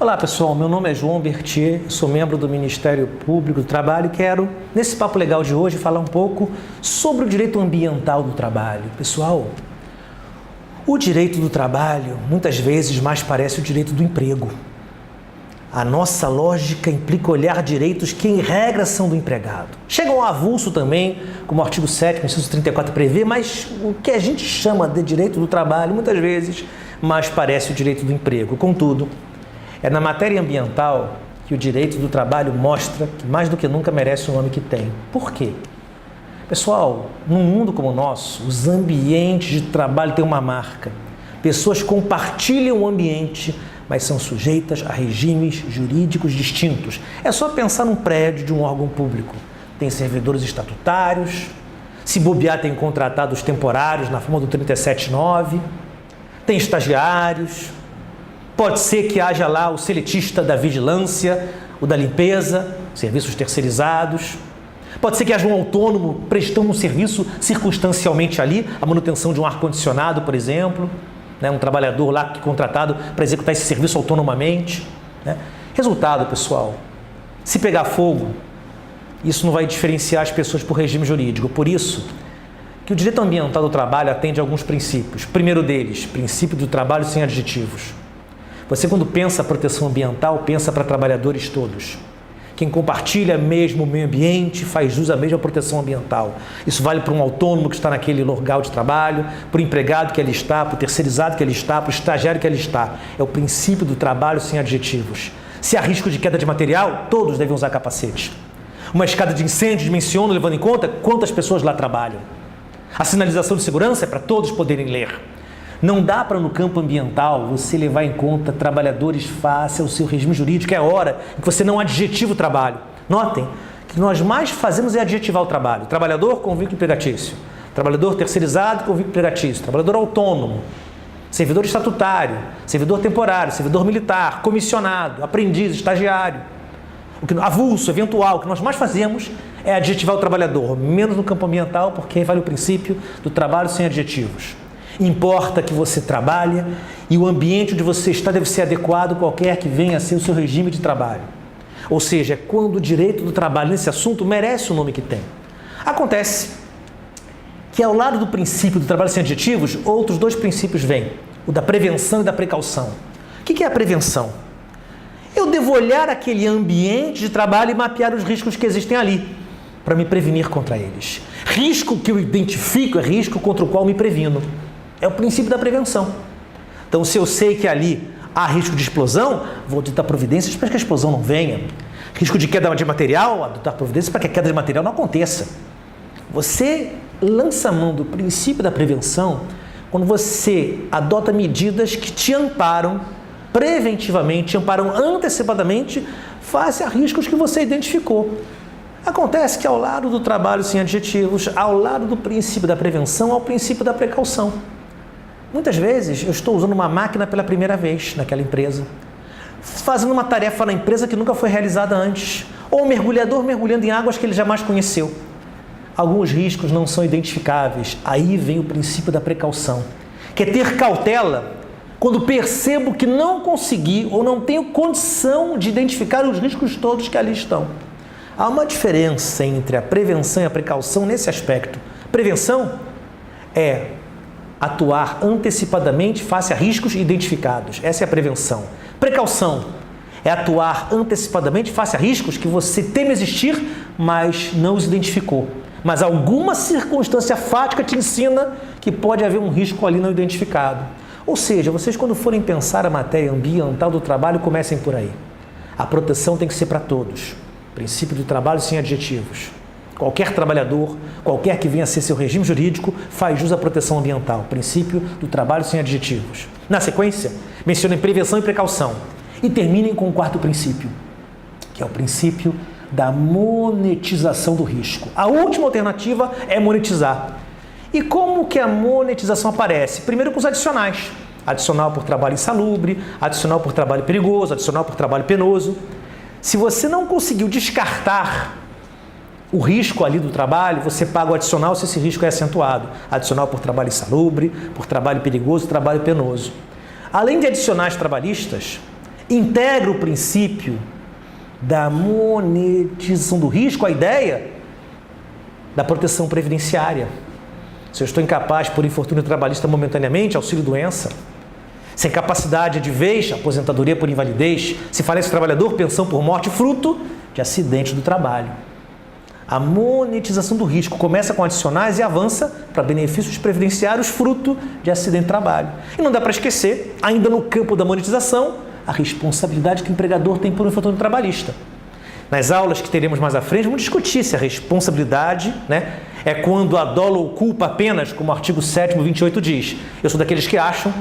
Olá pessoal, meu nome é João Bertier, sou membro do Ministério Público do Trabalho e quero, nesse papo legal de hoje, falar um pouco sobre o direito ambiental do trabalho. Pessoal, o direito do trabalho muitas vezes mais parece o direito do emprego. A nossa lógica implica olhar direitos que, em regra, são do empregado. Chegam ao avulso também, como o artigo 7º, inciso 34 prevê, mas o que a gente chama de direito do trabalho, muitas vezes, mais parece o direito do emprego. Contudo, é na matéria ambiental que o direito do trabalho mostra que mais do que nunca merece o nome que tem. Por quê? Pessoal, num mundo como o nosso, os ambientes de trabalho têm uma marca. Pessoas compartilham o ambiente, mas são sujeitas a regimes jurídicos distintos. É só pensar num prédio de um órgão público. Tem servidores estatutários, se bobear tem contratados temporários na forma do 37.9, tem estagiários. Pode ser que haja lá o seletista da vigilância, o da limpeza, serviços terceirizados. Pode ser que haja um autônomo prestando um serviço circunstancialmente ali, a manutenção de um ar-condicionado, por exemplo, um trabalhador lá contratado para executar esse serviço autonomamente. Resultado, pessoal, se pegar fogo, isso não vai diferenciar as pessoas por regime jurídico. Por isso que o direito ambiental do trabalho atende a alguns princípios. Primeiro deles, princípio do trabalho sem adjetivos. Você, quando pensa proteção ambiental, pensa para trabalhadores todos. Quem compartilha mesmo o meio ambiente faz jus à mesma proteção ambiental. Isso vale para um autônomo que está naquele local de trabalho, para o empregado que ali está, para o terceirizado que ali está, para o estagiário que ali está. É o princípio do trabalho sem adjetivos. Se há risco de queda de material, todos devem usar capacete. Uma escada de incêndio dimensiona, levando em conta quantas pessoas lá trabalham. A sinalização de segurança é para todos poderem ler. Não dá para, no campo ambiental, você levar em conta trabalhadores face ao seu regime jurídico. É hora em que você não adjetiva o trabalho. Notem que o que nós mais fazemos é adjetivar o trabalho. Trabalhador com vínculo empregatício. Trabalhador terceirizado com vínculo empregatício. Trabalhador autônomo. Servidor estatutário. Servidor temporário. Servidor militar. Comissionado. Aprendiz. Estagiário. Avulso, eventual. O que nós mais fazemos é adjetivar o trabalhador. Menos no campo ambiental, porque vale o princípio do trabalho sem adjetivos. Importa que você trabalhe e o ambiente onde você está deve ser adequado qualquer que venha a ser o seu regime de trabalho. Ou seja, quando o direito do trabalho nesse assunto merece o nome que tem. Acontece que ao lado do princípio do trabalho sem adjetivos, outros dois princípios vêm, o da prevenção e da precaução. O que é a prevenção? Eu devo olhar aquele ambiente de trabalho e mapear os riscos que existem ali, para me prevenir contra eles. Risco que eu identifico é risco contra o qual me previno. É o princípio da prevenção. Então, se eu sei que ali há risco de explosão, vou adotar providências para que a explosão não venha. Risco de queda de material, adotar providências para que a queda de material não aconteça. Você lança a mão do princípio da prevenção quando você adota medidas que te amparam preventivamente, te amparam antecipadamente face a riscos que você identificou. Acontece que ao lado do trabalho sem adjetivos, ao lado do princípio da prevenção, há o princípio da precaução. Muitas vezes eu estou usando uma máquina pela primeira vez naquela empresa, fazendo uma tarefa na empresa que nunca foi realizada antes, ou um mergulhador mergulhando em águas que ele jamais conheceu. Alguns riscos não são identificáveis, aí vem o princípio da precaução, que é ter cautela quando percebo que não consegui ou não tenho condição de identificar os riscos todos que ali estão. Há uma diferença entre a prevenção e a precaução nesse aspecto. Prevenção é atuar antecipadamente face a riscos identificados. Essa é a prevenção. Precaução é atuar antecipadamente face a riscos que você teme existir, mas não os identificou. Mas alguma circunstância fática te ensina que pode haver um risco ali não identificado. Ou seja, vocês quando forem pensar a matéria ambiental do trabalho, comecem por aí. A proteção tem que ser para todos. Princípio do trabalho sem adjetivos. Qualquer trabalhador, qualquer que venha a ser seu regime jurídico, faz jus à proteção ambiental. Princípio do trabalho sem adjetivos. Na sequência, mencionem prevenção e precaução. E terminem com o quarto princípio, que é o princípio da monetização do risco. A última alternativa é monetizar. E como que a monetização aparece? Primeiro com os adicionais. Adicional por trabalho insalubre, adicional por trabalho perigoso, adicional por trabalho penoso. Se você não conseguiu descartar o risco ali do trabalho, você paga o adicional se esse risco é acentuado. Adicional por trabalho insalubre, por trabalho perigoso, trabalho penoso. Além de adicionais trabalhistas, integra o princípio da monetização do risco, a ideia da proteção previdenciária. Se eu estou incapaz por infortúnio trabalhista momentaneamente, auxílio-doença. Sem capacidade de vez, aposentadoria por invalidez. Se falece o trabalhador, pensão por morte, fruto de acidente do trabalho. A monetização do risco começa com adicionais e avança para benefícios previdenciários, fruto de acidente de trabalho. E não dá para esquecer, ainda no campo da monetização, a responsabilidade que o empregador tem por infortúnio trabalhista. Nas aulas que teremos mais à frente, vamos discutir se a responsabilidade, é quando a dolo ou culpa apenas, como o artigo 7º, 28 diz. Eu sou daqueles que acham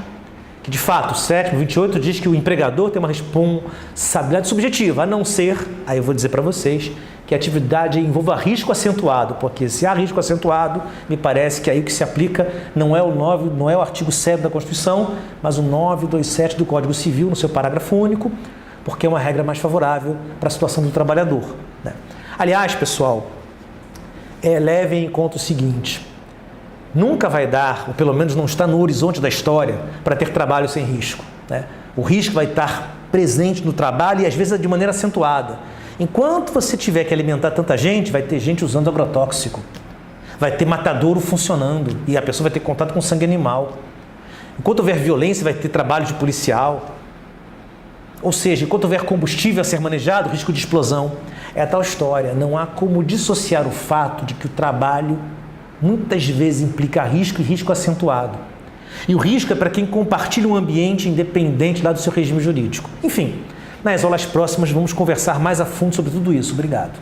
que, de fato, o 7º, 28 diz que o empregador tem uma responsabilidade subjetiva, a não ser, aí eu vou dizer para vocês, que a atividade envolva risco acentuado, porque se há risco acentuado, me parece que aí o que se aplica não é o artigo 7 da Constituição, mas o 927 do Código Civil, no seu parágrafo único, porque é uma regra mais favorável para a situação do trabalhador. Aliás, pessoal, levem em conta o seguinte: nunca vai dar, ou pelo menos não está no horizonte da história, para ter trabalho sem risco. O risco vai estar presente no trabalho e às vezes de maneira acentuada. Enquanto você tiver que alimentar tanta gente, vai ter gente usando agrotóxico, vai ter matadouro funcionando e a pessoa vai ter contato com sangue animal. Enquanto houver violência, vai ter trabalho de policial. Ou seja, enquanto houver combustível a ser manejado, risco de explosão. É a tal história, não há como dissociar o fato de que o trabalho muitas vezes implica risco e risco acentuado. E o risco é para quem compartilha um ambiente independente lá do seu regime jurídico. Enfim, nas aulas próximas vamos conversar mais a fundo sobre tudo isso. Obrigado.